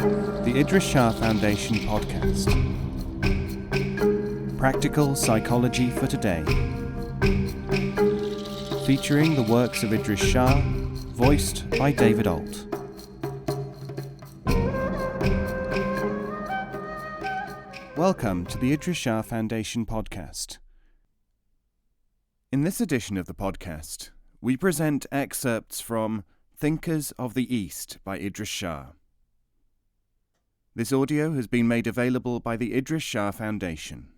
The Idries Shah Foundation podcast. Practical Psychology for Today. Featuring the works of Idries Shah, voiced by David Ault. Welcome to the Idries Shah Foundation podcast. In this edition of the podcast, we present excerpts from Thinkers of the East by Idries Shah. This audio has been made available by the Idries Shah Foundation.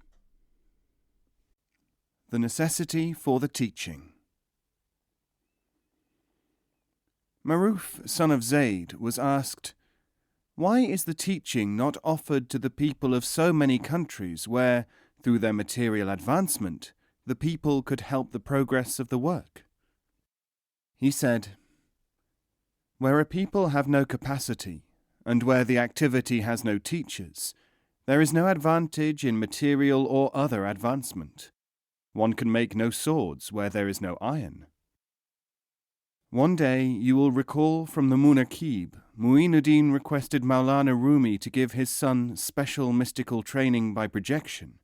The necessity for the teaching. Maruf, son of Zayd, was asked, "Why is the teaching not offered to the people of so many countries where, through their material advancement, the people could help the progress of the work?" He said, "Where a people have no capacity, and where the activity has no teachers, there is no advantage in material or other advancement. One can make no swords where there is no iron." One day you will recall from the Munaqib, Mu'inuddin requested Maulana Rumi to give his son special mystical training by projection.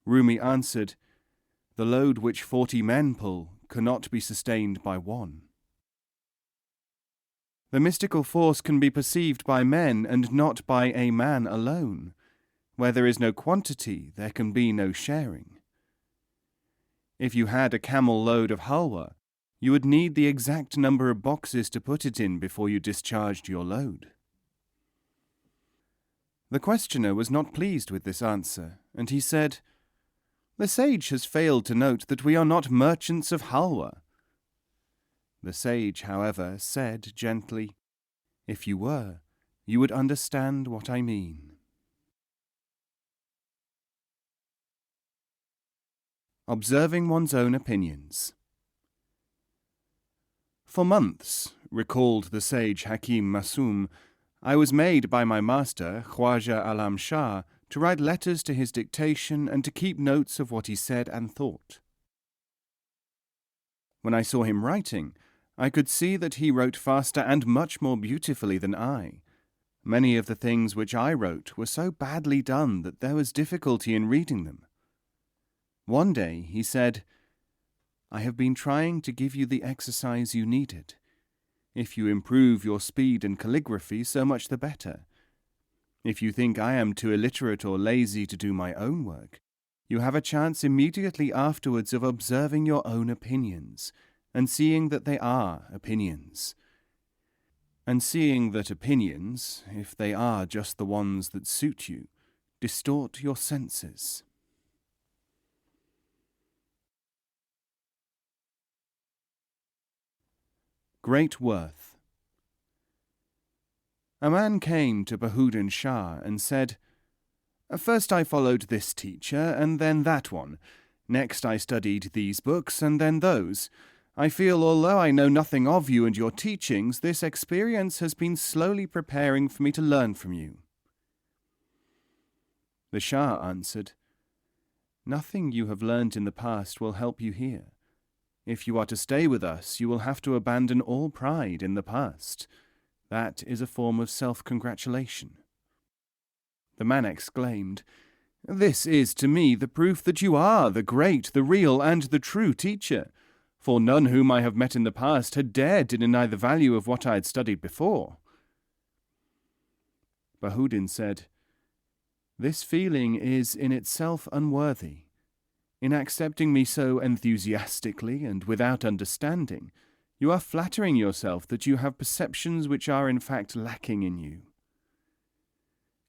Rumi answered, "The load which 40 men pull cannot be sustained by one." The mystical force can be perceived by men and not by a man alone. Where there is no quantity, there can be no sharing. If you had a camel load of halwa, you would need the exact number of boxes to put it in before you discharged your load. The questioner was not pleased with this answer, and he said, "The sage has failed to note that we are not merchants of halwa." The sage, however, said gently, "If you were, you would understand what I mean." Observing one's own opinions. For months, recalled the sage Hakim Masum, I was made by my master, Khwaja Alam Shah, to write letters to his dictation and to keep notes of what he said and thought. When I saw him writing, I could see that he wrote faster and much more beautifully than I. Many of the things which I wrote were so badly done that there was difficulty in reading them. One day he said, "I have been trying to give you the exercise you needed. If you improve your speed and calligraphy, so much the better. If you think I am too illiterate or lazy to do my own work, you have a chance immediately afterwards of observing your own opinions, and seeing that they are opinions. And seeing that opinions, if they are just the ones that suit you, distort your senses." Great worth. A man came to Bahudin Shah and said, "First I followed this teacher, and then that one. Next I studied these books, and then those. I feel, although I know nothing of you and your teachings, this experience has been slowly preparing for me to learn from you." The Shah answered, "Nothing you have learned in the past will help you here. If you are to stay with us, you will have to abandon all pride in the past. That is a form of self-congratulation." The man exclaimed, "This is to me the proof that you are the great, the real, and the true teacher. For none whom I have met in the past had dared to deny the value of what I had studied before." Bahudin said, "This feeling is in itself unworthy. In accepting me so enthusiastically and without understanding, you are flattering yourself that you have perceptions which are in fact lacking in you.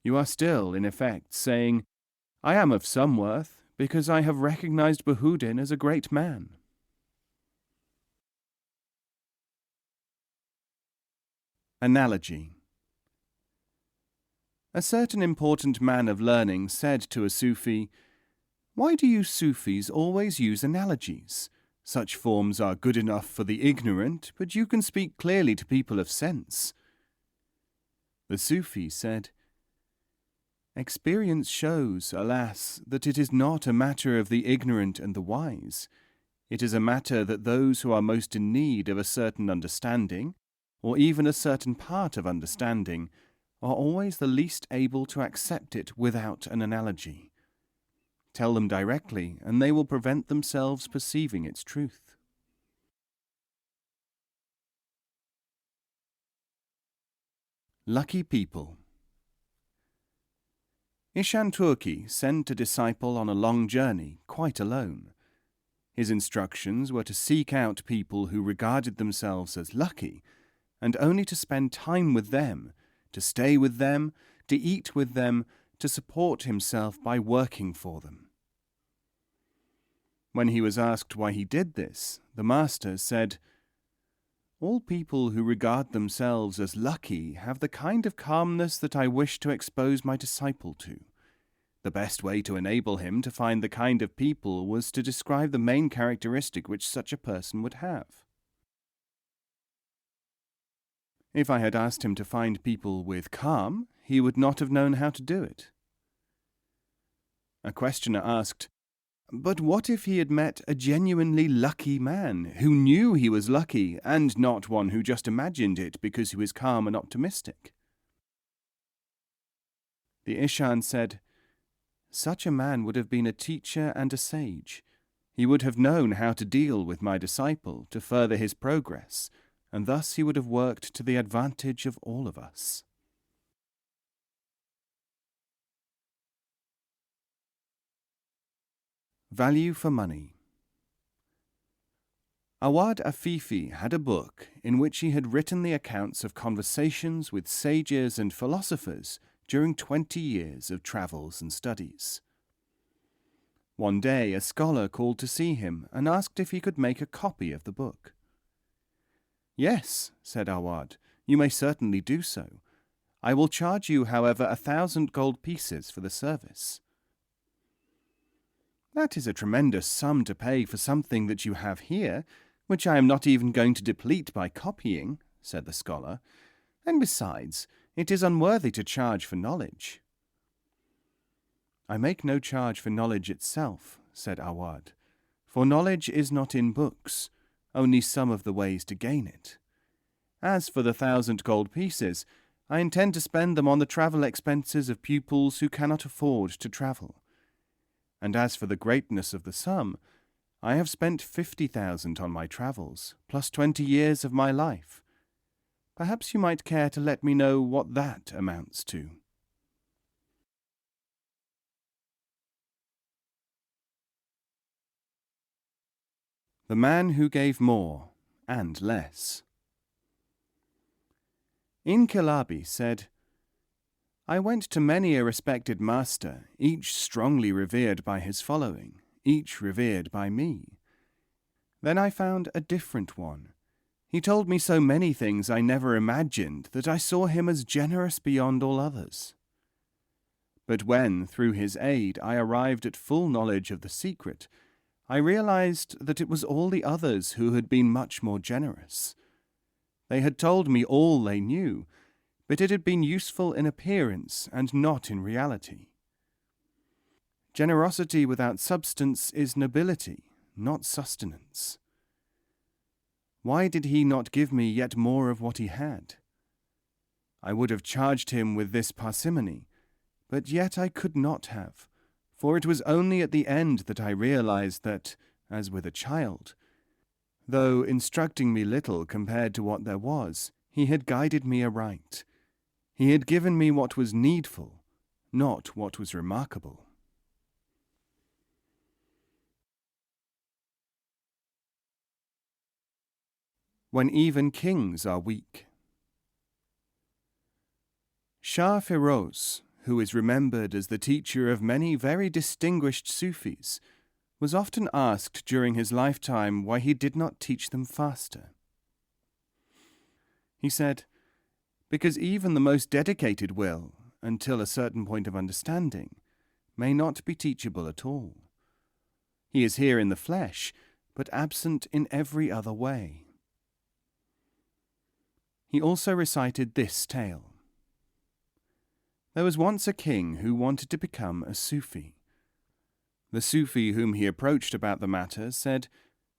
You are still, in effect, saying, 'I am of some worth, because I have recognized Bahudin as a great man.'" Analogy. A certain important man of learning said to a Sufi, "Why do you Sufis always use analogies? Such forms are good enough for the ignorant, but you can speak clearly to people of sense." The Sufi said, "Experience shows, alas, that it is not a matter of the ignorant and the wise. It is a matter that those who are most in need of a certain understanding, or even a certain part of understanding, are always the least able to accept it without an analogy. Tell them directly, and they will prevent themselves perceiving its truth. Lucky people. Ishan Turki sent a disciple on a long journey, quite alone. His instructions were to seek out people who regarded themselves as lucky, and only to spend time with them, to stay with them, to eat with them, to support himself by working for them. When he was asked why he did this, the master said, "All people who regard themselves as lucky have the kind of calmness that I wish to expose my disciple to. The best way to enable him to find the kind of people was to describe the main characteristic which such a person would have. If I had asked him to find people with calm, he would not have known how to do it." A questioner asked, "But what if he had met a genuinely lucky man, who knew he was lucky, and not one who just imagined it because he was calm and optimistic?" The Ishan said, "Such a man would have been a teacher and a sage. He would have known how to deal with my disciple to further his progress, and thus he would have worked to the advantage of all of us." Value for money. Awad Afifi had a book in which he had written the accounts of conversations with sages and philosophers during 20 years of travels and studies. One day a scholar called to see him and asked if he could make a copy of the book. "Yes," said Awad, "you may certainly do so. I will charge you, however, 1,000 gold pieces for the service." "That is a tremendous sum to pay for something that you have here, which I am not even going to deplete by copying," said the scholar. "And besides, it is unworthy to charge for knowledge." "I make no charge for knowledge itself," said Awad, "for knowledge is not in books, only some of the ways to gain it. As for the 1,000 gold pieces, I intend to spend them on the travel expenses of pupils who cannot afford to travel. And as for the greatness of the sum, I have spent 50,000 on my travels, plus 20 years of my life. Perhaps you might care to let me know what that amounts to." The man who gave more and less. Inqilabi said, "I went to many a respected master, each strongly revered by his following, each revered by me. Then I found a different one. He told me so many things I never imagined that I saw him as generous beyond all others. But when, through his aid, I arrived at full knowledge of the secret, I realized that it was all the others who had been much more generous. They had told me all they knew, but it had been useful in appearance and not in reality. Generosity without substance is nobility, not sustenance. Why did he not give me yet more of what he had? I would have charged him with this parsimony, but yet I could not have, for it was only at the end that I realized that, as with a child, though instructing me little compared to what there was, he had guided me aright. He had given me what was needful, not what was remarkable." When even kings are weak. Shah Feroz, who is remembered as the teacher of many very distinguished Sufis, was often asked during his lifetime why he did not teach them faster. He said, "Because even the most dedicated will, until a certain point of understanding, may not be teachable at all. He is here in the flesh, but absent in every other way." He also recited this tale. There was once a king who wanted to become a Sufi. The Sufi whom he approached about the matter said,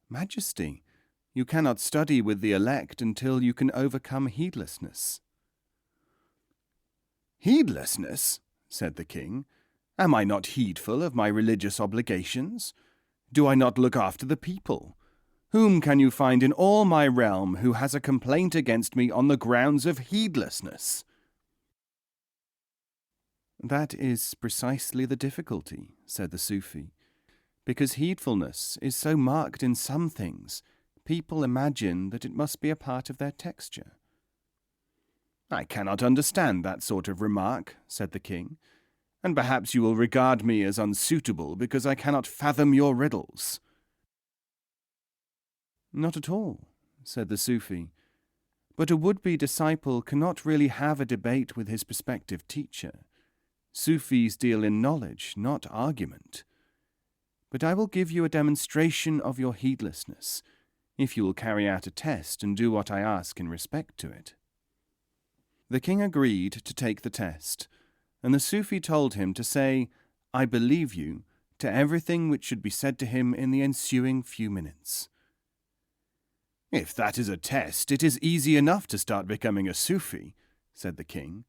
"Majesty, you cannot study with the elect until you can overcome heedlessness." "Heedlessness," said the king. "Am I not heedful of my religious obligations? Do I not look after the people? Whom can you find in all my realm who has a complaint against me on the grounds of heedlessness?" "That is precisely the difficulty," said the Sufi. "Because heedfulness is so marked in some things, people imagine that it must be a part of their texture." "I cannot understand that sort of remark," said the king, "and perhaps you will regard me as unsuitable because I cannot fathom your riddles." "Not at all," said the Sufi, "but a would-be disciple cannot really have a debate with his prospective teacher. Sufis deal in knowledge, not argument. But I will give you a demonstration of your heedlessness, if you will carry out a test and do what I ask in respect to it." The king agreed to take the test, and the Sufi told him to say, "I believe you," to everything which should be said to him in the ensuing few minutes. "If that is a test, it is easy enough to start becoming a Sufi," said the king.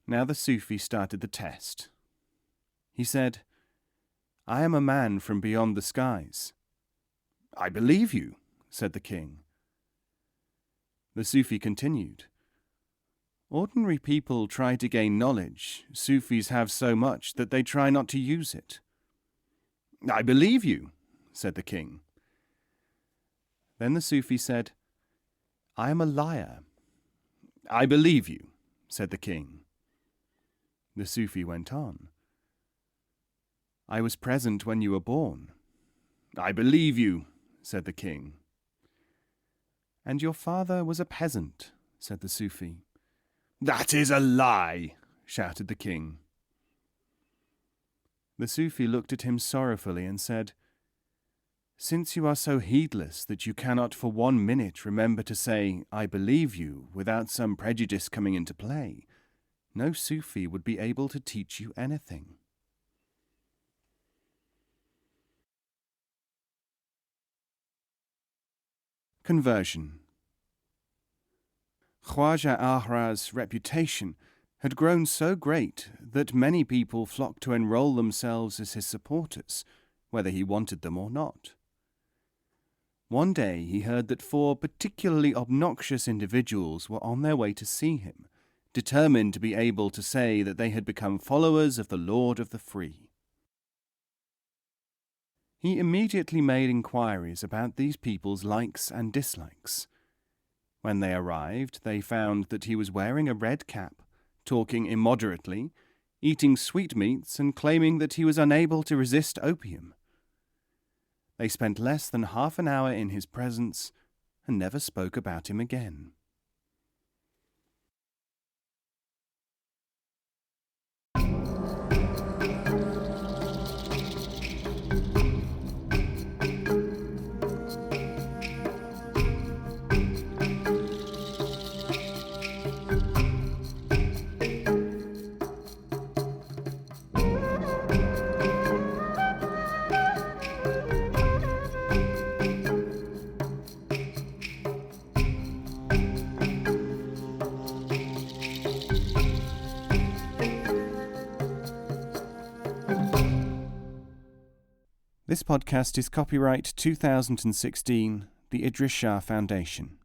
Now the Sufi started the test. He said, "I am a man from beyond the skies." "I believe you," said the king. The Sufi continued, "Ordinary people try to gain knowledge. Sufis have so much that they try not to use it." "I believe you," said the king. Then the Sufi said, "I am a liar." "I believe you," said the king. The Sufi went on, "I was present when you were born." "I believe you," said the king. "And your father was a peasant," said the Sufi. "That is a lie," shouted the king. The Sufi looked at him sorrowfully and said, "Since you are so heedless that you cannot for 1 minute remember to say, 'I believe you,' without some prejudice coming into play, no Sufi would be able to teach you anything." Conversion. Khwaja Ahra's reputation had grown so great that many people flocked to enroll themselves as his supporters, whether he wanted them or not. One day he heard that 4 particularly obnoxious individuals were on their way to see him, determined to be able to say that they had become followers of the Lord of the Free. He immediately made inquiries about these people's likes and dislikes. When they arrived, they found that he was wearing a red cap, talking immoderately, eating sweetmeats, and claiming that he was unable to resist opium. They spent less than half an hour in his presence and never spoke about him again. This podcast is copyright 2016, the Idries Shah Foundation.